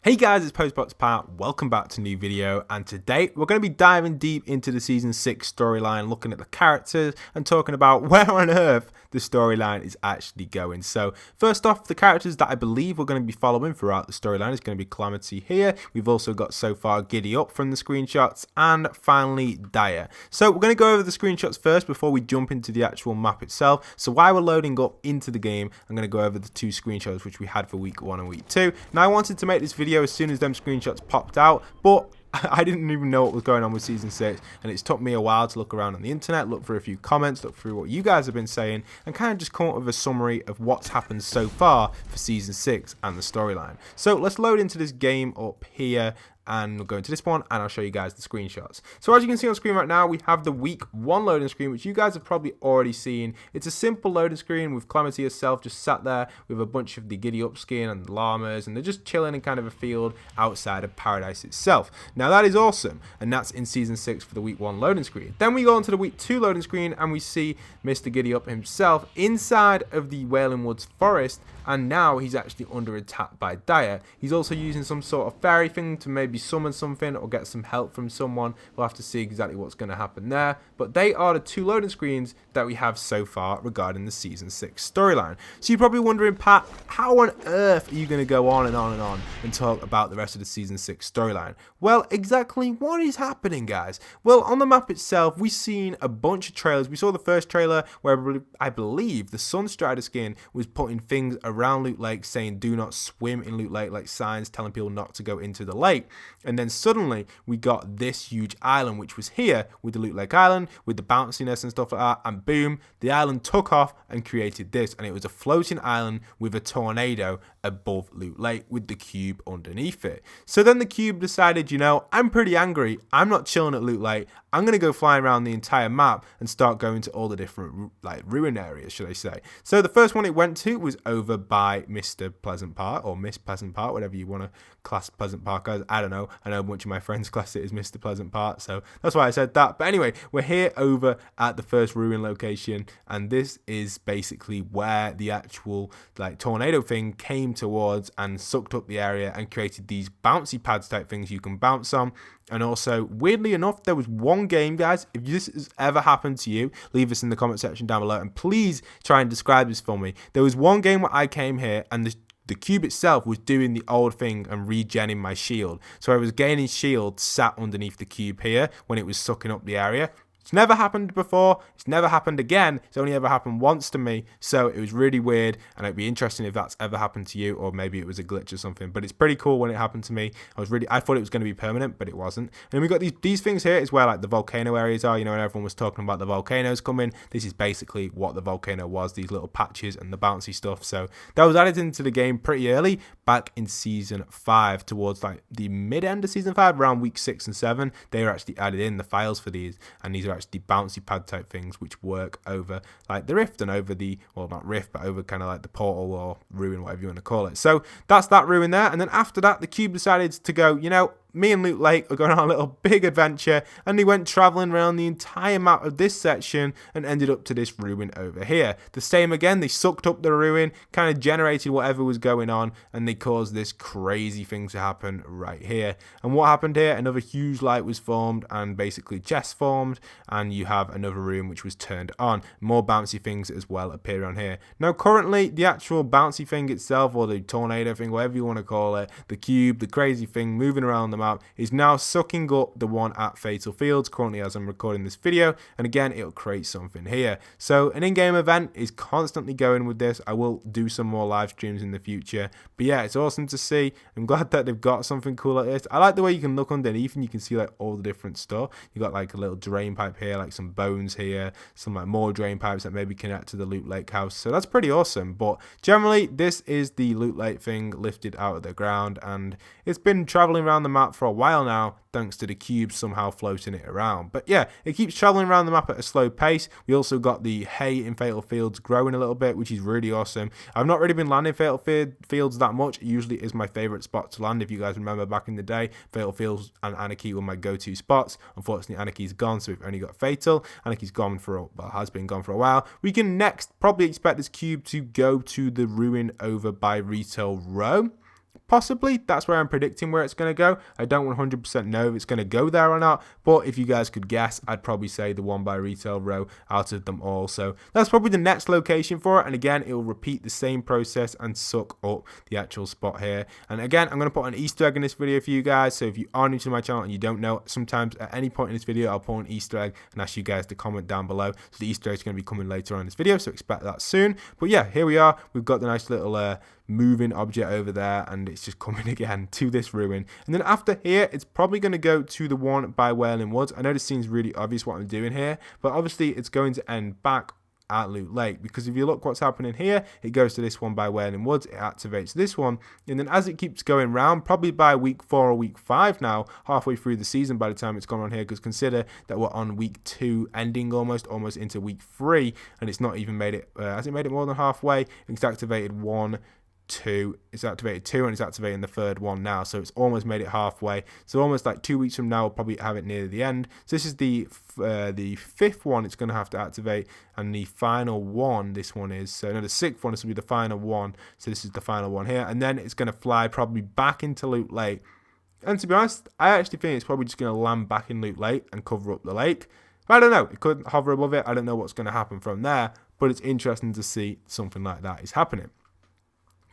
Hey guys, it's postboxpat. Welcome back to a new video, and today we're going to be diving deep into the season 6 storyline, looking at the characters and talking about where on earth the storyline is actually going. So first off, the characters that I believe we're going to be following throughout the storyline is going to be Calamity here. We've also got so far Giddy Up from the screenshots, and finally Dyer. So we're going to go over the screenshots first before we jump into the actual map itself. So while we're loading up into the game, I'm going to go over the two screenshots which we had for week 1 and week 2. Now I wanted to make this video as soon as them screenshots popped out, but I didn't even know what was going on with season 6, and it's took me a while to look around on the internet, look for a few comments, look through what you guys have been saying, and kind of just come up with a summary of what's happened so far for season 6 and the storyline. So let's load into this game up here, and we'll go into this one and I'll show you guys the screenshots. So as you can see on screen right now, we have the week 1 loading screen, which you guys have probably already seen. It's a simple loading screen with Calamity herself just sat there with a bunch of the Giddy Up skin and the llamas, and they're just chilling in kind of a field outside of Paradise itself. Now that is awesome, and that's in season 6 for the week 1 loading screen. Then we go on to the week 2 loading screen and we see Mr. Giddy Up himself inside of the Wailing Woods forest, and now he's actually under attack by Dyer. He's also using some sort of fairy thing to maybe summon something or get some help from someone. We'll have to see exactly what's going to happen there, but they are the 2 loading screens that we have so far regarding the season 6 storyline. So you're probably wondering, Pat, how on earth are you going to go on and on and on and talk about the rest of the season 6 storyline? Well, exactly what is happening, guys? Well, on the map itself, we've seen a bunch of trailers. We saw the first trailer where I believe the Sunstrider skin was putting things around Loot Lake saying do not swim in Loot Lake, like signs telling people not to go into the lake. And then suddenly we got this huge island, which was here with the Loot Lake Island, with the bounciness and stuff like that, and boom, the island took off and created this, and it was a floating island with a tornado above Loot Lake with the cube underneath it. So then the cube decided, you know, I'm pretty angry, I'm not chilling at Loot Lake, I'm going to go flying around the entire map and start going to all the different like ruin areas, should I say. So the first one it went to was over by Mr. Pleasant Park, or Miss Pleasant Park, whatever you want to class Pleasant Park as. I don't know. I know a bunch of my friends class it as Mr. Pleasant Park, so that's why I said that. But anyway, we're here over at the first ruin location, and this is basically where the actual like tornado thing came towards and sucked up the area and created these bouncy pads type things you can bounce on. And also, weirdly enough, there was one game, guys, if this has ever happened to you, leave this in the comment section down below, and please try and describe this for me. There was one game where I came here and the cube itself was doing the old thing and regenning my shield. So I was gaining shield sat underneath the cube here when it was sucking up the area. It's never happened before. It's never happened again. It's only ever happened once to me. So it was really weird, and it'd be interesting if that's ever happened to you, or maybe it was a glitch or something. But it's pretty cool when it happened to me. I thought it was going to be permanent, but it wasn't. And then we got these things here is where like the volcano areas are. You know, and everyone was talking about the volcanoes coming. This is basically what the volcano was. These little patches and the bouncy stuff. So that was added into the game pretty early, back in season 5, towards like the mid end of season 5, around week 6 and 7. They were actually added in the files for these, and these are actually bouncy pad type things which work over like the rift and over the, well, not rift, but over kind of like the portal or ruin, whatever you want to call it. So that's that ruin there. And then after that, the cube decided to go, you know, me and Loot Lake are going on a little big adventure, and they went traveling around the entire map of this section and ended up to this ruin over here. The same again, they sucked up the ruin, kind of generated whatever was going on, and they caused this crazy thing to happen right here. And what happened here? Another huge light was formed, and basically chests formed, and you have another room which was turned on. More bouncy things as well appear on here. Now currently, the actual bouncy thing itself, or the tornado thing, whatever you want to call it, the cube, the crazy thing moving around the map, is now sucking up the one at Fatal Fields currently as I'm recording this video, and again it'll create something here. So an in-game event is constantly going with this. I will do some more live streams in the future, but yeah, it's awesome to see. I'm glad that they've got something cool like this. I like the way you can look underneath and you can see like all the different stuff. You got like a little drain pipe here, like some bones here, some like more drain pipes that maybe connect to the Loot Lake house, so that's pretty awesome. But generally this is the Loot Lake thing lifted out of the ground, and it's been traveling around the map for a while now, thanks to the cube somehow floating it around. But yeah, it keeps traveling around the map at a slow pace. We also got the hay in Fatal Fields growing a little bit, which is really awesome. I've not really been landing Fatal Fields that much. It usually is my favorite spot to land. If you guys remember back in the day, Fatal Fields and Anarchy were my go-to spots. Unfortunately, Anarchy's gone, so we've only got Fatal. Anarchy's gone has been gone for a while. We can next probably expect this cube to go to the ruin over by Retail Row. Possibly, that's where I'm predicting where it's going to go. I don't 100% know if it's going to go there or not, but if you guys could guess, I'd probably say the one by retail row out of them all. So that's probably the next location for it, and again, it will repeat the same process and suck up the actual spot here. And again, I'm going to put an Easter egg in this video for you guys, so if you are new to my channel and you don't know, sometimes at any point in this video, I'll put an Easter egg and ask you guys to comment down below. So the Easter egg is going to be coming later on in this video, so expect that soon. But yeah, here we are. We've got the nice little moving object over there, and it's just coming again to this ruin. And then after here, it's probably going to go to the one by Wailing Woods. I know this seems really obvious what I'm doing here, but obviously it's going to end back at Loot Lake, because if you look what's happening here, it goes to this one by Wailing Woods, it activates this one, and then as it keeps going round, probably by week 4 or week 5 now, halfway through the season by the time it's gone on here, because consider that we're on week 2 ending almost into week 3, and it's not even made it, has it made it more than halfway? It's activated 1, 2, it's activated 2, and it's activating the third one now, so it's almost made it halfway. So almost like 2 weeks from now, we'll probably have it near the end. So this is the 5th one it's going to have to activate, and the final one, this one is, so no, the 6th one, this will be the final one. So this is the final one here, and then it's going to fly probably back into Loot Lake. And to be honest, I actually think it's probably just going to land back in Loot Lake and cover up the lake. But I don't know, it could hover above it, I don't know what's going to happen from there, but it's interesting to see something like that is happening.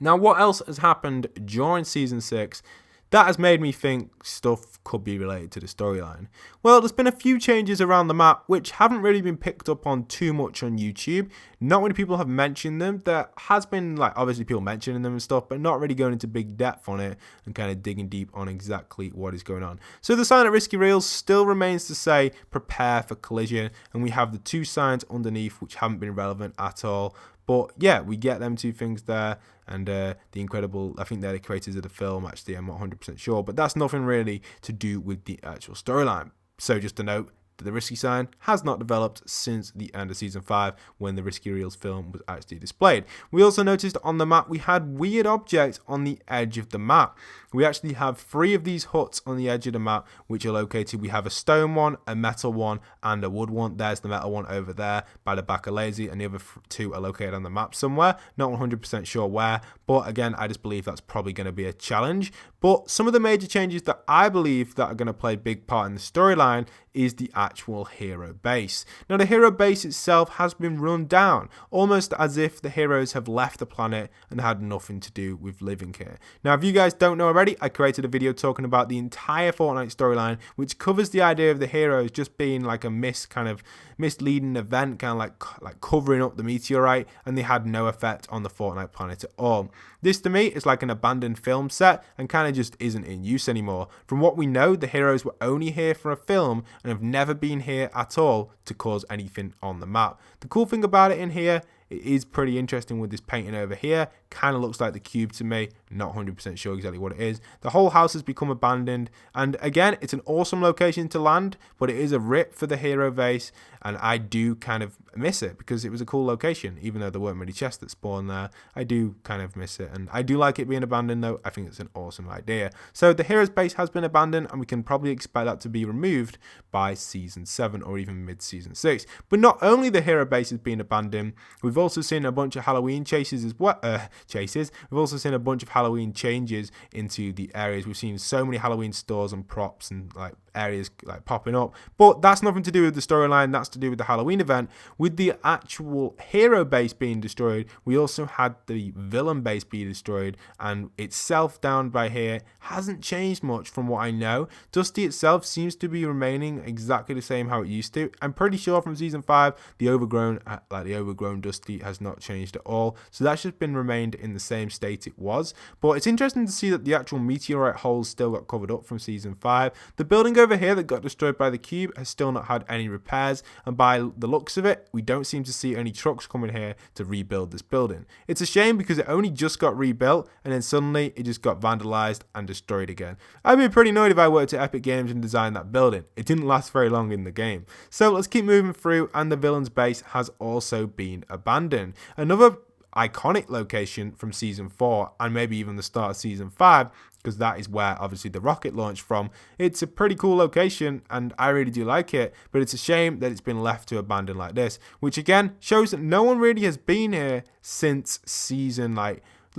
Now, what else has happened during Season 6 that has made me think stuff could be related to the storyline? Well, there's been a few changes around the map which haven't really been picked up on too much on YouTube. Not many people have mentioned them. There has been, like, obviously people mentioning them and stuff, but not really going into big depth on it and kind of digging deep on exactly what is going on. So the sign at Risky Reels still remains to say, prepare for collision, and we have the 2 signs underneath which haven't been relevant at all. But yeah, we get them 2 things there, and the incredible, I think they're the creators of the film, actually, I'm not 100% sure, but that's nothing really to do with the actual storyline. So just a note, the Risky sign has not developed since the end of Season 5 when the Risky Reels film was actually displayed. We also noticed on the map we had weird objects on the edge of the map. We actually have 3 of these huts on the edge of the map which are located. We have a stone one, a metal one, and a wood one. There's the metal one over there by the back of Lazy, and the other 2 are located on the map somewhere. Not 100% sure where, but again, I just believe that's probably going to be a challenge. But some of the major changes that I believe that are going to play a big part in the storyline is the actual hero base. Now, the hero base itself has been run down, almost as if the heroes have left the planet and had nothing to do with living here. Now, if you guys don't know already, I created a video talking about the entire Fortnite storyline, which covers the idea of the heroes just being like a misleading event, kind of like covering up the meteorite, and they had no effect on the Fortnite planet at all. This to me is like an abandoned film set and kind of just isn't in use anymore. From what we know, the heroes were only here for a film and have never been here at all to cause anything on the map. The cool thing about it in here, it is pretty interesting with this painting over here. Kind of looks like the cube to me. Not 100% sure exactly what it is. The whole house has become abandoned. And again, it's an awesome location to land, but it is a rip for the hero base. And I do kind of miss it because it was a cool location. Even though there weren't many chests that spawned there, I do kind of miss it. And I do like it being abandoned though. I think it's an awesome idea. So the hero's base has been abandoned, and we can probably expect that to be removed by Season 7 or even mid-Season 6. But not only the hero base has been abandoned, we've also seen a bunch of Halloween chases as well. We've also seen a bunch of Halloween changes into the areas. We've seen so many Halloween stores and props and like areas like popping up, but that's nothing to do with the storyline. That's to do with the Halloween event. With the actual hero base being destroyed, we also had the villain base be destroyed, and itself down by here hasn't changed much from what I know. Dusty itself seems to be remaining exactly the same how it used to. I'm pretty sure from Season 5 the overgrown Dusty has not changed at all, so that's just been remained in the same state it was. But it's interesting to see that the actual meteorite holes still got covered up from Season 5. The building over here that got destroyed by the cube has still not had any repairs, and by the looks of it, we don't seem to see any trucks coming here to rebuild this building. It's a shame because it only just got rebuilt, and then suddenly it just got vandalized and destroyed again. I'd be pretty annoyed if I worked at Epic Games and designed that building. It didn't last very long in the game. So let's keep moving through, and the villain's base has also been abandoned. Another iconic location from Season 4 and maybe even the start of Season 5, because that is where obviously the rocket launched from. It's a pretty cool location and I really do like it, but it's a shame that it's been left to abandon like this, which again shows that no one really has been here since season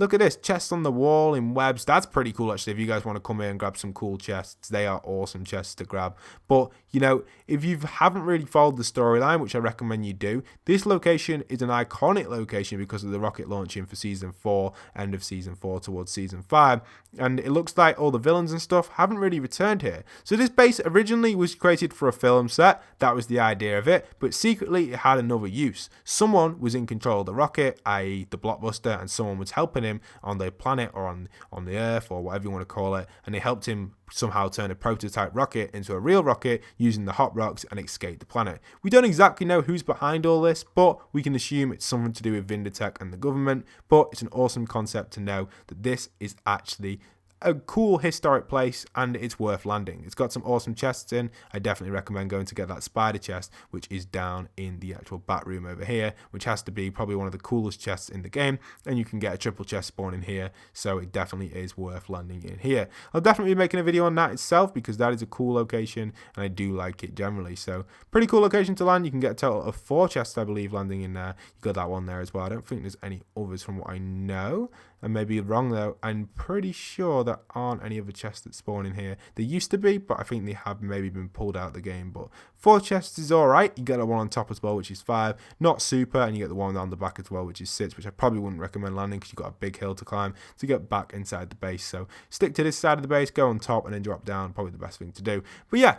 Look at this, chests on the wall in webs. That's pretty cool, actually. If you guys want to come here and grab some cool chests, they are awesome chests to grab. But, you know, if you haven't really followed the storyline, which I recommend you do, this location is an iconic location because of the rocket launching for Season 4, end of Season 4 towards Season 5. And it looks like all the villains and stuff haven't really returned here. So this base originally was created for a film set. That was the idea of it. But secretly, it had another use. Someone was in control of the rocket, i.e. the Blockbuster, and someone was helping him on the planet or on the Earth or whatever you want to call it, and they helped him somehow turn a prototype rocket into a real rocket using the hot rocks and escape the planet. We don't exactly know who's behind all this, but we can assume it's something to do with Vindertech and the government. But it's an awesome concept to know that this is actually a cool historic place and it's worth landing. It's got some awesome chests in. I definitely recommend going to get that spider chest, which is down in the actual bat room over here, which has to be probably one of the coolest chests in the game, and you can get a triple chest spawn in here, so it definitely is worth landing in here. I'll definitely be making a video on that itself because that is a cool location and I do like it generally. So pretty cool location to land. You can get a total of 4 chests, I believe, landing in there. You got that one there as well. I don't think there's any others from what I know. I may be wrong though. I'm pretty sure there aren't any other chests that spawn in here. There used to be, but I think they have maybe been pulled out of the game. But 4 chests is alright. You get the one on top as well, which is 5. Not super, and you get the one on the back as well, which is 6, which I probably wouldn't recommend landing because you've got a big hill to climb to get back inside the base. So stick to this side of the base, go on top, and then drop down. Probably the best thing to do. But yeah,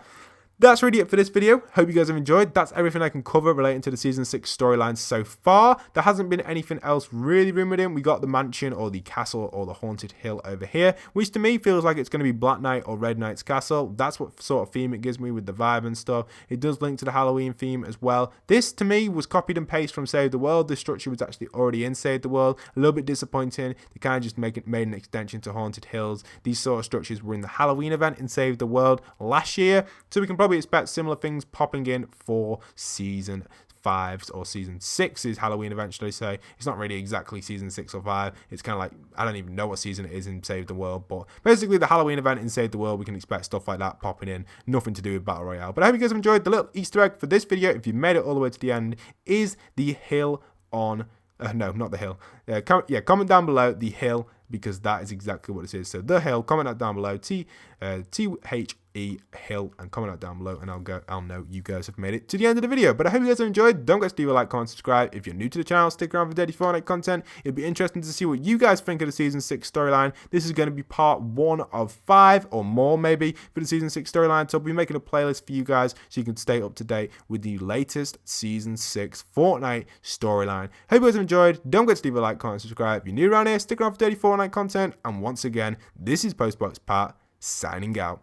that's really it for this video. Hope you guys have enjoyed. That's everything I can cover relating to the Season 6 storyline so far. There hasn't been anything else really rumored in. We got the mansion or the castle or the haunted hill over here, which to me feels like it's going to be Black Knight or Red Knight's castle. That's what sort of theme it gives me with the vibe and stuff. It does link to the Halloween theme as well. This to me was copied and pasted from Save the World. This structure was actually already in Save the World. A little bit disappointing. They kind of just made an extension to Haunted Hills. These sort of structures were in the Halloween event in Save the World last year, so we can probably expect similar things popping in for Season 5's or Season 6's Halloween event, should I say. It's not really exactly Season 6 or 5. It's kind of like, I don't even know what season it is in Save the World, but basically the Halloween event in Save the World, we can expect stuff like that popping in. Nothing to do with Battle Royale. But I hope you guys have enjoyed. The little Easter egg for this video, if you made it all the way to the end, is the hill on... no, not the hill. Comment down below the hill, because that is exactly what it is. So the hill, comment that down below, T-H-E hill, and comment that down below, and I'll know you guys have made it to the end of the video. But I hope you guys have enjoyed. Don't forget to leave a like, comment, subscribe. If you're new to the channel, stick around for daily Fortnite content. It'd be interesting to see what you guys think of the Season 6 storyline. This is going to be part 1 of 5 or more maybe for the Season 6 storyline. So I'll be making a playlist for you guys so you can stay up to date with the latest Season 6 Fortnite storyline. Hope you guys have enjoyed. Don't forget to leave a like, comment, subscribe. If you're new around here, stick around for daily Fortnite content. And once again, this is postboxpat signing out.